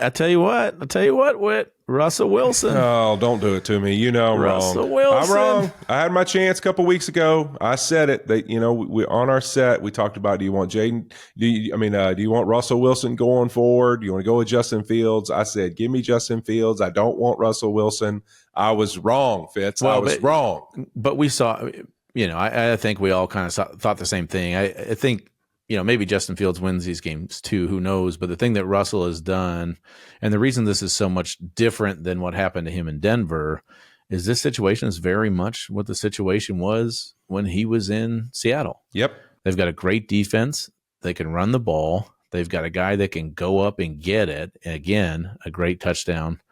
I tell you what, Whit. Russell Wilson. Oh, don't do it to me. You know I'm Russell wrong. Wilson. I'm wrong. I had my chance a couple weeks ago. I said it. That we on our set we talked about. Do you want Jaden? Do you want Russell Wilson going forward? Do you want to go with Justin Fields? I said, give me Justin Fields. I don't want Russell Wilson. I was wrong, Fitz. I was wrong. But we saw. I think we all kind of thought the same thing. I think. Maybe Justin Fields wins these games too. Who knows? But the thing that Russell has done, and the reason this is so much different than what happened to him in Denver, is this situation is very much what the situation was when he was in Seattle. Yep. They've got a great defense. They can run the ball. They've got a guy that can go up and get it. And again, a great touchdown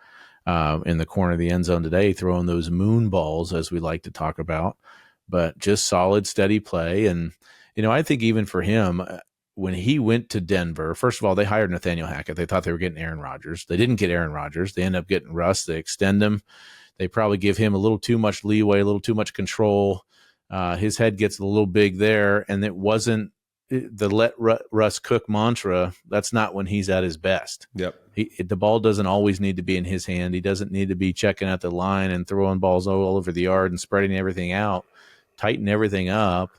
in the corner of the end zone today, throwing those moon balls, as we like to talk about. But just solid, steady play. And I think even for him, when he went to Denver, first of all, they hired Nathaniel Hackett. They thought they were getting Aaron Rodgers. They didn't get Aaron Rodgers. They end up getting Russ. They extend him. They probably give him a little too much leeway, a little too much control. His head gets a little big there, and it wasn't the let Russ cook mantra. That's not when he's at his best. Yep. The ball doesn't always need to be in his hand. He doesn't need to be checking at the line and throwing balls all over the yard and spreading everything out. Tighten everything up.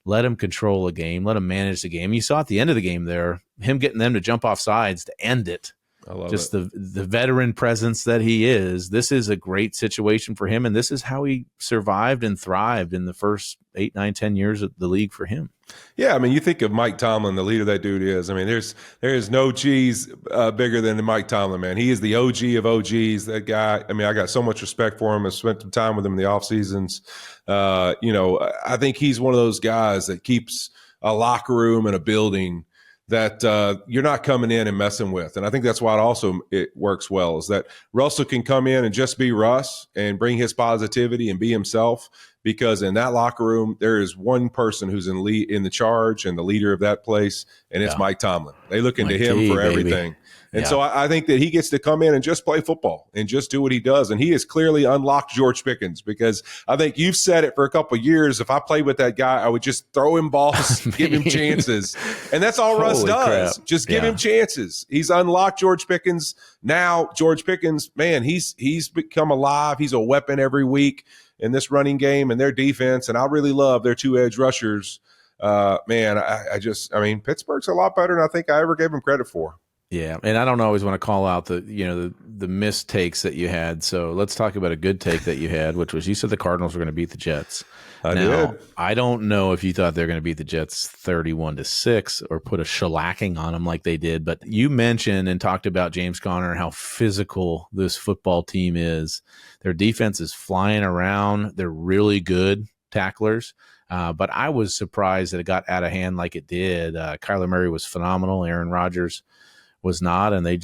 Let him control a game. Let him manage the game. You saw at the end of the game there, him getting them to jump off sides to end it. I love just it. the veteran presence that he is. This is a great situation for him, and this is how he survived and thrived in the first 8, 9, 10 years of the league for him. Yeah, you think of Mike Tomlin, the leader that dude is. There is no cheese bigger than Mike Tomlin, man. He is the OG of OGs. That guy. I got so much respect for him. I spent some time with him in the off seasons. I think he's one of those guys that keeps a locker room and a building that you're not coming in and messing with. And I think that's why it works well, is that Russell can come in and just be Russ and bring his positivity and be himself, because in that locker room, there is one person who's in the charge and the leader of that place, and it's Mike Tomlin. They look into him for everything. And so I think that he gets to come in and just play football and just do what he does. And he has clearly unlocked George Pickens, because I think you've said it for a couple of years. If I played with that guy, I would just throw him balls, give him chances. And that's all Russ does. Crap. Just give him chances. He's unlocked George Pickens. Now, George Pickens, man, he's become alive. He's a weapon every week in this running game and their defense. And I really love their 2 edge rushers. Pittsburgh's a lot better than I think I ever gave him credit for. Yeah, and I don't always want to call out the mistakes that you had. So let's talk about a good take that you had, which was you said the Cardinals were going to beat the Jets. I did. I don't know if you thought they were going to beat the Jets 31-6 or put a shellacking on them like they did, but you mentioned and talked about James Conner and how physical this football team is. Their defense is flying around. They're really good tacklers. But I was surprised that it got out of hand like it did. Kyler Murray was phenomenal. Aaron Rodgers was not, and the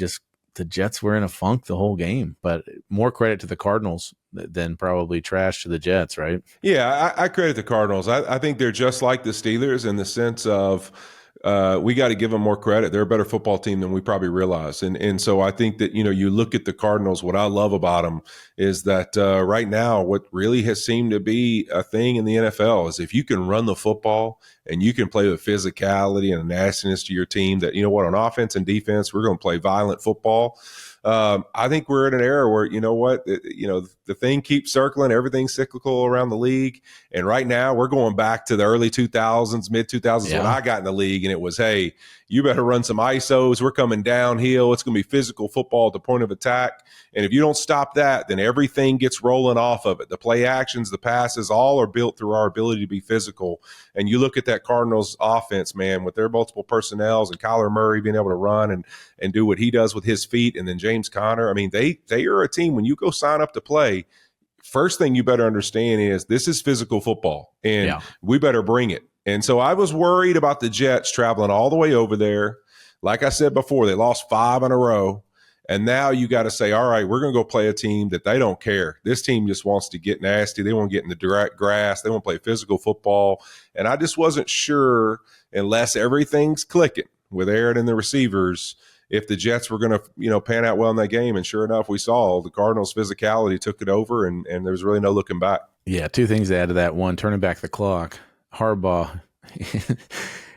Jets were in a funk the whole game. But more credit to the Cardinals than probably trash to the Jets, right? Yeah, I credit the Cardinals. I think they're just like the Steelers in the sense of we got to give them more credit. They're a better football team than we probably realize. And so I think that, you look at the Cardinals, what I love about them is that right now what really has seemed to be a thing in the NFL is if you can run the football and you can play with physicality and a nastiness to your team, that, on offense and defense, we're going to play violent football. I think we're in an era where, the thing keeps circling, everything's cyclical around the league. And right now we're going back to the early 2000s, mid 2000s when I got in the league, and it was, hey, you better run some ISOs. We're coming downhill. It's going to be physical football at the point of attack. And if you don't stop that, then everything gets rolling off of it. The play actions, the passes, all are built through our ability to be physical. And you look at that Cardinals offense, man, with their multiple personnels and Kyler Murray being able to run and do what he does with his feet, and then James Conner. They are a team, when you go sign up to play, first thing you better understand is this is physical football, and we better bring it. And so I was worried about the Jets traveling all the way over there. Like I said before, they lost 5 in a row. And now you got to say, all right, we're going to go play a team that they don't care. This team just wants to get nasty. They want to get in the direct grass. They want to play physical football. And I just wasn't sure, unless everything's clicking with Aaron and the receivers, if the Jets were going to, pan out well in that game. And sure enough, we saw the Cardinals' physicality took it over, and there's really no looking back. Yeah, 2 things to add to that. One, turning back the clock. Harbaugh,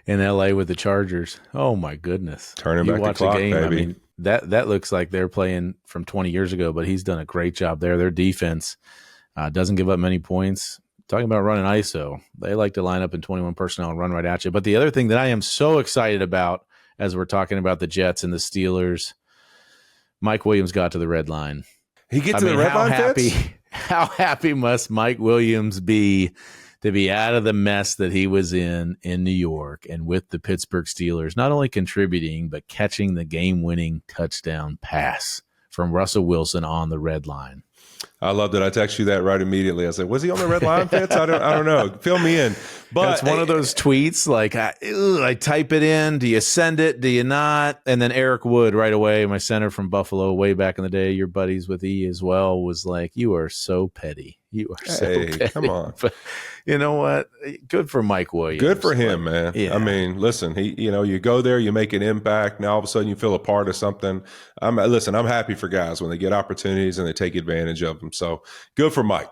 in LA with the Chargers. Oh my goodness. Turning You back the watch a clock, game, I baby. mean, that looks like they're playing from 20 years ago, but he's done a great job there. Their defense doesn't give up many points. Talking about running ISO, they like to line up in 21 personnel and run right at you. But the other thing that I am so excited about as we're talking about the Jets and the Steelers, Mike Williams got to the red line. He gets to the red line, Fitz? How happy must Mike Williams be to be out of the mess that he was in New York and with the Pittsburgh Steelers, not only contributing, but catching the game-winning touchdown pass from Russell Wilson on the red line. I loved it. I texted you that right immediately. I said, was he on the red line, Fitz? I don't know. Fill me in. But it's one of those tweets like I type it in. Do you send it? Do you not? And then Eric Wood right away, my center from Buffalo way back in the day, your buddies with E as well, was like, you are so petty. You are so petty. Come on. But you know what? Good for Mike Williams. Good for him, man. Yeah. I mean, listen, you go there, you make an impact. Now all of a sudden you feel a part of something. I'm happy for guys when they get opportunities and they take advantage of them. So good for Mike.